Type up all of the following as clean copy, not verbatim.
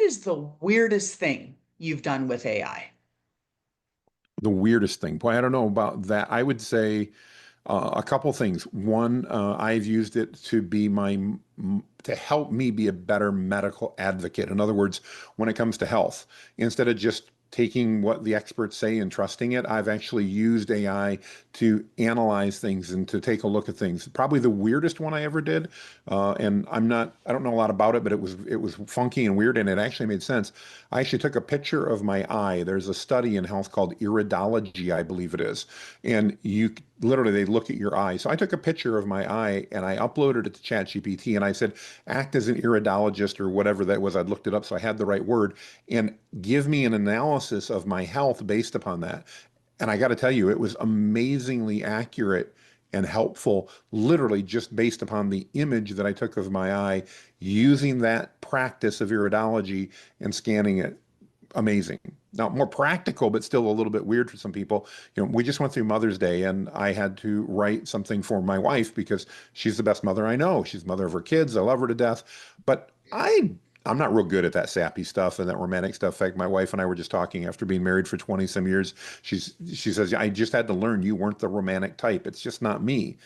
is the weirdest thing you've done with AI? The weirdest thing. Boy, I don't know about that. I would say a couple things. One, I've used it to be to help me be a better medical advocate. In other words, when it comes to health, instead of just taking what the experts say and trusting it, I've actually used AI to analyze things and to take a look at things. Probably the weirdest one I ever did, and I don't know a lot about it, but it was funky and weird, and it actually made sense. I actually took a picture of my eye. There's a study in health called iridology, I believe it is, and you literally they look at your eye. So I took a picture of my eye and I uploaded it to ChatGPT and I said, act as an iridologist or whatever that was. I'd looked it up so I had the right word and give me an analysis of my health based upon that. And I got to tell you, it was amazingly accurate and helpful, literally just based upon the image that I took of my eye, using that practice of iridology and scanning it. Amazing. Now, more practical, but still a little bit weird for some people. We just went through Mother's Day and I had to write something for my wife because she's the best mother I know. She's the mother of her kids. I love her to death. But I'm not real good at that sappy stuff and that romantic stuff. In fact, my wife and I were just talking after being married for 20 some years. She says, I just had to learn you weren't the romantic type. It's just not me.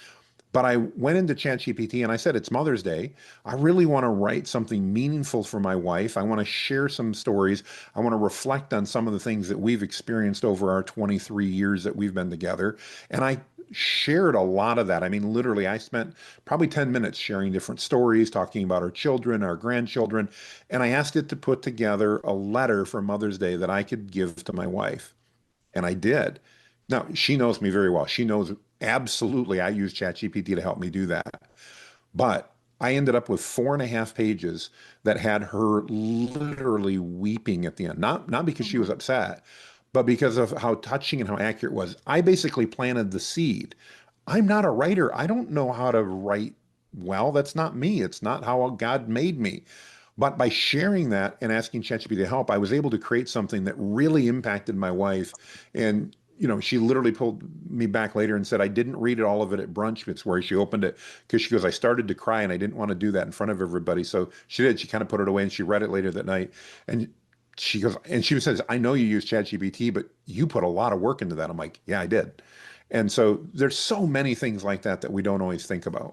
But I went into ChatGPT and I said, it's Mother's Day. I really want to write something meaningful for my wife. I want to share some stories. I want to reflect on some of the things that we've experienced over our 23 years that we've been together. And I shared a lot of that. I mean, literally, I spent probably 10 minutes sharing different stories, talking about our children, our grandchildren. And I asked it to put together a letter for Mother's Day that I could give to my wife. And I did. Now, she knows me very well. She knows absolutely I use ChatGPT to help me do that. But I ended up with 4.5 pages that had her literally weeping at the end. Not because she was Mhm. upset, but because of how touching and how accurate it was. I basically planted the seed. I'm not a writer. I don't know how to write well. That's not me. It's not how God made me. But by sharing that and asking ChatGPT to help, I was able to create something that really impacted my wife. And, she literally pulled me back later and said, I didn't read it, all of it at brunch. It's where she opened it because she goes, I started to cry and I didn't want to do that in front of everybody. So she did. She kind of put it away and she read it later that night. And she goes, and she says, I know you use ChatGPT, but you put a lot of work into that. I'm like, yeah, I did. And so there's so many things like that that we don't always think about.